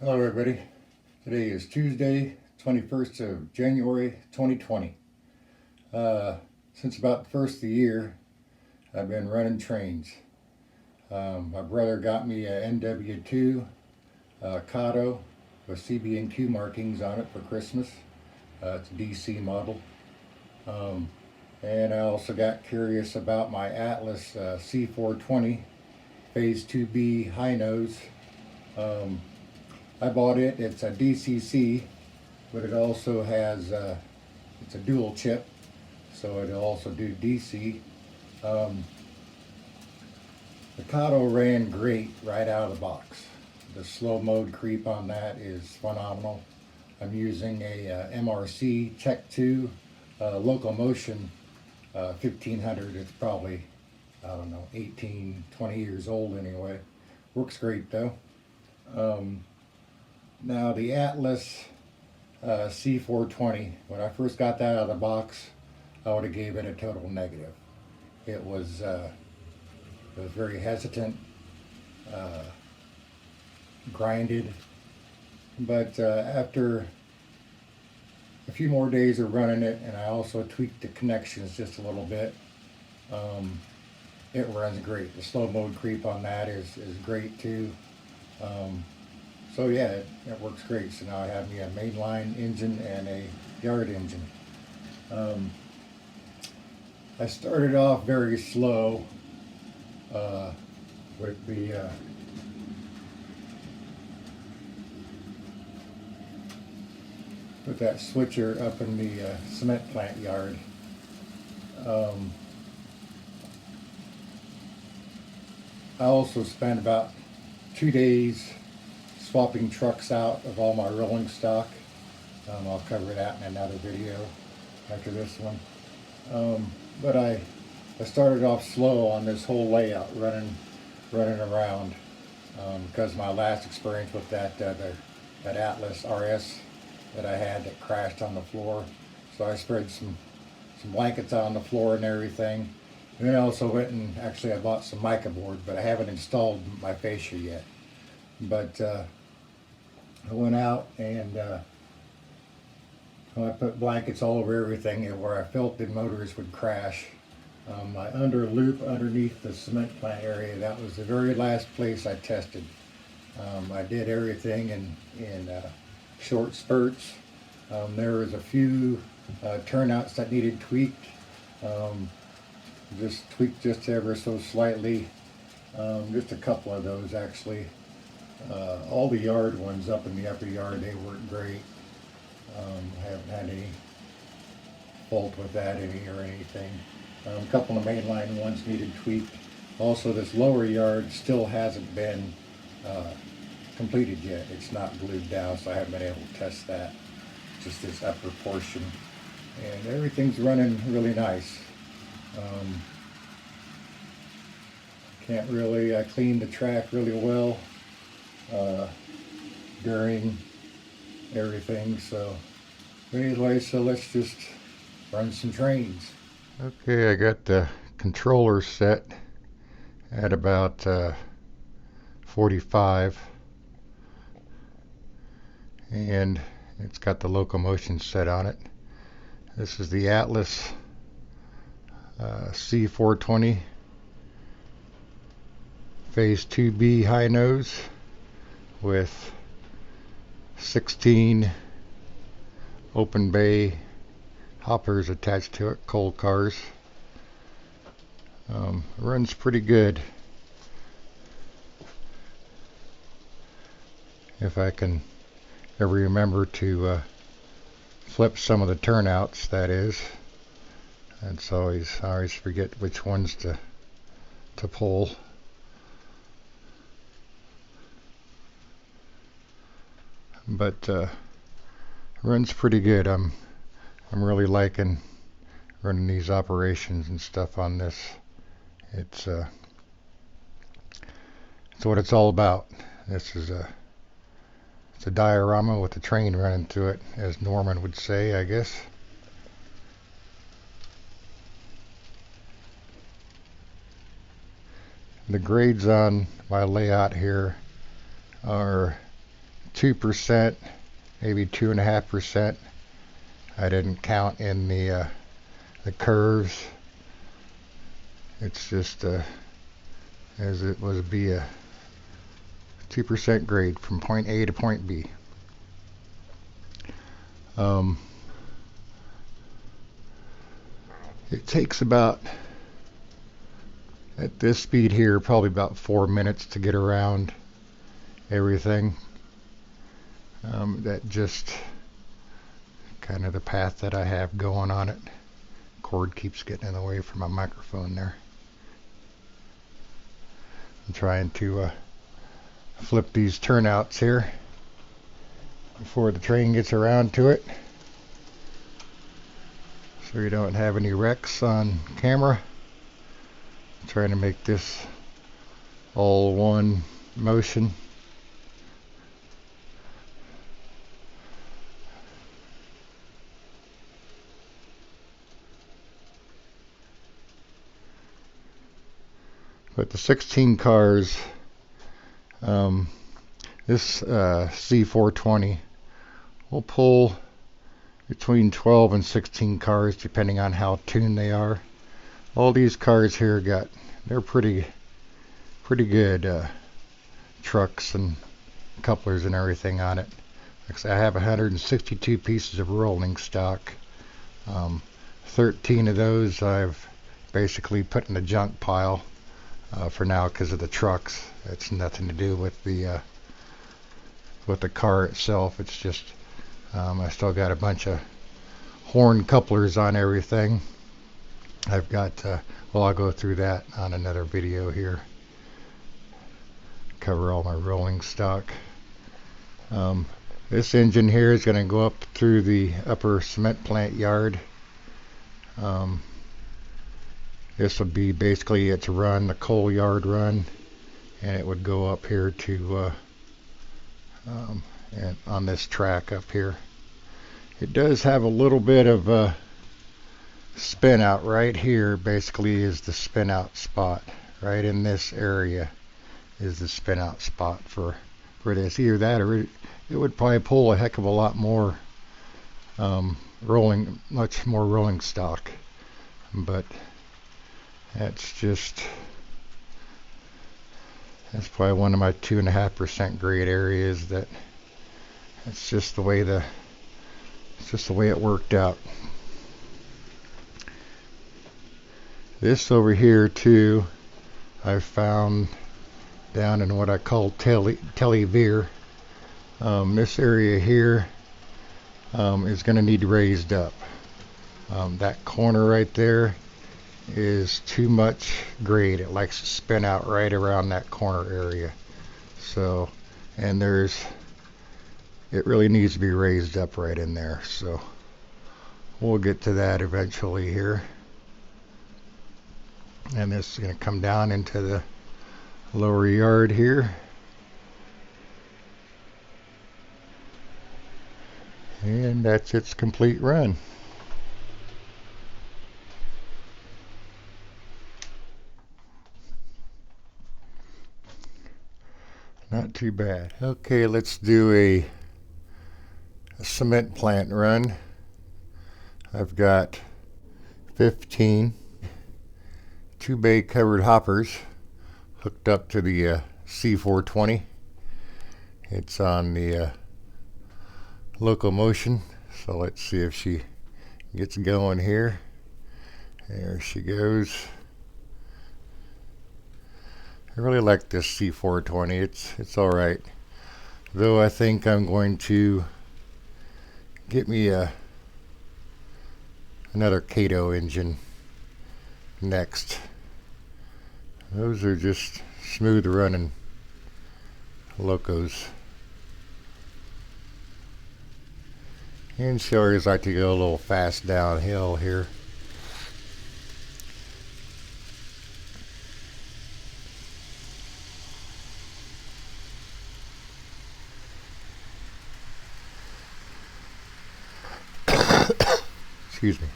Hello everybody. Today is Tuesday, 21st of January 2020. Since about the first of the year, I've been running trains. My brother got me a NW2 Kato with CB&Q markings on it for Christmas. It's a DC model. And I also got curious about my Atlas C420 Phase 2B high nose. I bought it. It's a DCC, but it also has it's a dual chip, so it'll also do DC. The Kato ran great right out of the box. The slow mode creep on that is phenomenal. I'm using a M.R.R. Tech 2 locomotion 1500. It's probably, I don't know, 18, 20 years old anyway. Works great though. Now the Atlas C420, when I first got that out of the box, I would have gave it a total negative. It was very hesitant, grinded, but after a few more days of running it, and I also tweaked the connections just a little bit, it runs great. The slow mode creep on that is great too. So yeah, it works great. So now I have me a mainline engine and a yard engine. I started off very slow with the with that switcher up in the cement plant yard. I also spent about 2 days swapping trucks out of all my rolling stock. I'll cover that in another video after this one. But I started off slow on this whole layout, running around, because my last experience with that Atlas RS that I had that crashed on the floor. So I spread some blankets out on the floor and everything. And then I also went and actually I bought some mica board, but I haven't installed my fascia yet. But I went out and I put blankets all over everything, and where I felt the motors would crash. My under loop underneath the cement plant area, that was the very last place I tested. I did everything in short spurts. There was a few turnouts that needed tweaked. Just tweaked just ever so slightly. Just a couple of those actually. All the yard ones up in the upper yard, they work great. I haven't had any fault with that or anything. A couple of mainline ones needed tweaked. Also, this lower yard still hasn't been completed yet. It's not glued down, so I haven't been able to test that. Just this upper portion. And everything's running really nice. I cleaned the track really well during everything. So anyway, so let's just run some trains. Okay, I got the controller set at about 45, and it's got the locomotion set on it. This is the Atlas C420 Phase 2B high nose with 16 open bay hoppers attached to it, coal cars. Runs pretty good. If I can ever remember to flip some of the turnouts, that is. And so I always forget which ones to pull. But runs pretty good. I'm really liking running these operations and stuff on this. It's what it's all about. It's a diorama with a train running through it, as Norman would say, I guess. The grades on my layout here are 2%, maybe 2.5%. I didn't count in the curves. It's just as it would be a 2% grade from point A to point B. It takes about, at this speed here, probably about 4 minutes to get around everything. That just kind of the path that I have going on it. Cord keeps getting in the way from my microphone there. I'm trying to flip these turnouts here before the train gets around to it, so you don't have any wrecks on camera. I'm trying to make this all one motion. But the 16 cars, this C420 will pull between 12 and 16 cars depending on how tuned they are. All these cars here they're pretty good trucks and couplers and everything on it. Like I have 162 pieces of rolling stock. 13 of those I've basically put in the junk pile. For now, because of the trucks. It's nothing to do with the car itself. It's just I still got a bunch of horn couplers on everything. I've got well, I'll go through that on another video here. Cover all my rolling stock. This engine here is going to go up through the upper cement plant yard. This would be basically its run, the coal yard run, and it would go up here to and on this track up here. It does have a little bit of spin out right here. Basically, is the spin out spot right in this area is the spin out spot for this. Either that, or it would probably pull a heck of a lot more much more rolling stock, but that's probably one of my 2.5% grade areas. That's just the way it worked out. This over here too, I found down in what I call Televeer. This area here is going to need raised up. That corner right there is too much grade. It likes to spin out right around that corner area. So, and it really needs to be raised up right in there. So we'll get to that eventually here. And this is going to come down into the lower yard here. And that's its complete run. Not too bad. Okay, let's do a cement plant run. I've got 15 2-bay covered hoppers hooked up to the C420. It's on the locomotion, so let's see if she gets going here. There she goes. I really like this C420. It's all right, though. I think I'm going to get me another Kato engine next. Those are just smooth running locos. And she always like to go a little fast downhill here. Excuse me.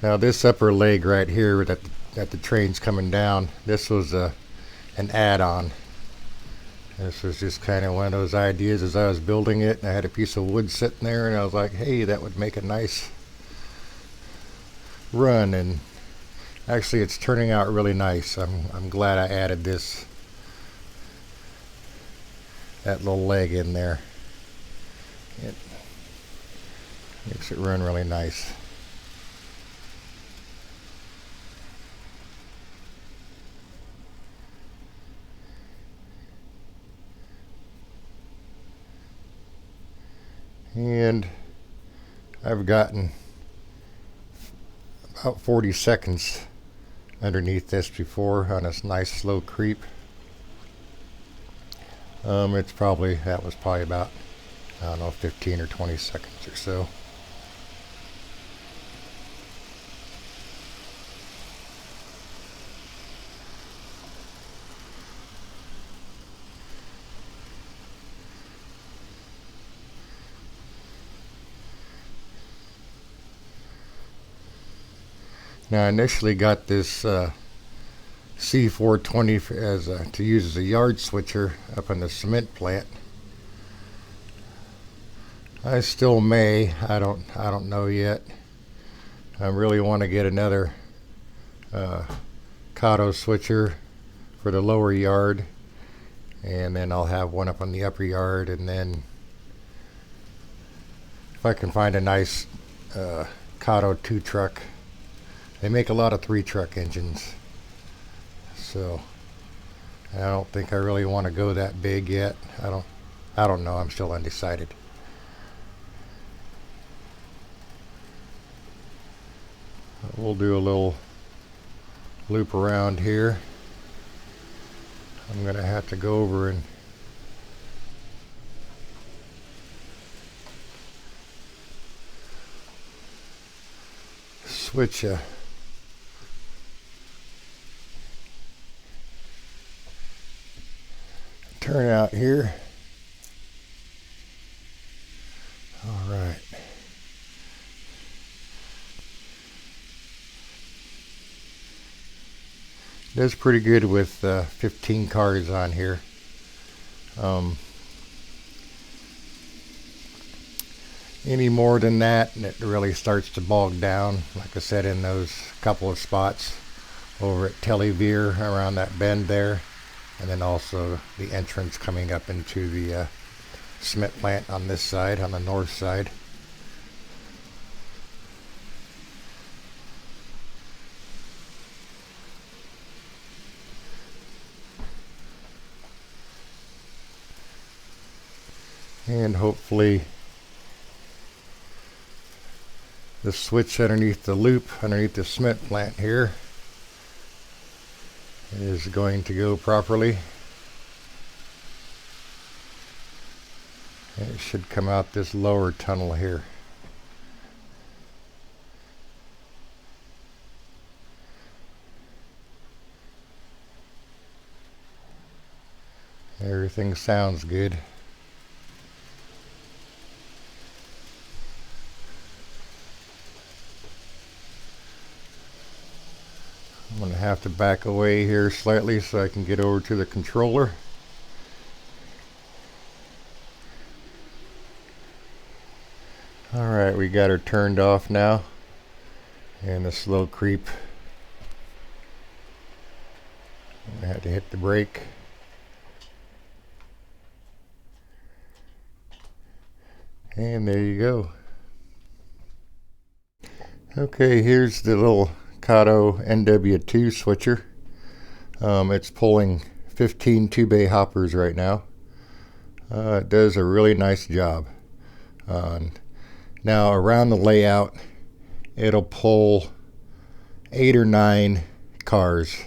Now this upper leg right here that that the train's coming down. This was an add-on. This was just kind of one of those ideas as I was building it. I had a piece of wood sitting there, and I was like, hey, that would make a nice run. And actually, it's turning out really nice. I'm glad I added that little leg in there. It makes it run really nice. And I've gotten about 40 seconds underneath this before on this nice slow creep. That was probably about, I don't know, 15 or 20 seconds or so. Now, I initially got this C420 to use as a yard switcher up in the cement plant. I still may. I don't know yet. I really want to get another Kato switcher for the lower yard, and then I'll have one up on the upper yard, and then if I can find a nice Kato 2 truck. They make a lot of 3 truck engines, so I don't think I really want to go that big yet. I don't know. I'm still undecided. We'll do a little loop around here. I'm gonna have to go over and switch a turnout here. All right. That's pretty good with 15 cars on here. Any more than that, and it really starts to bog down. Like I said, in those couple of spots over at Televeer around that bend there, and then also the entrance coming up into the cement plant on this side, on the north side. And hopefully the switch underneath the loop, underneath the cement plant here, is going to go properly. And it should come out this lower tunnel here. Everything sounds good. I'm going to have to back away here slightly so I can get over to the controller. Alright, we got her turned off now. And the slow creep. I had to hit the brake. And there you go. Okay, here's the little Kato NW2 switcher. It's pulling 15 2-bay hoppers right now. It does a really nice job. Now around the layout, it'll pull 8 or 9 cars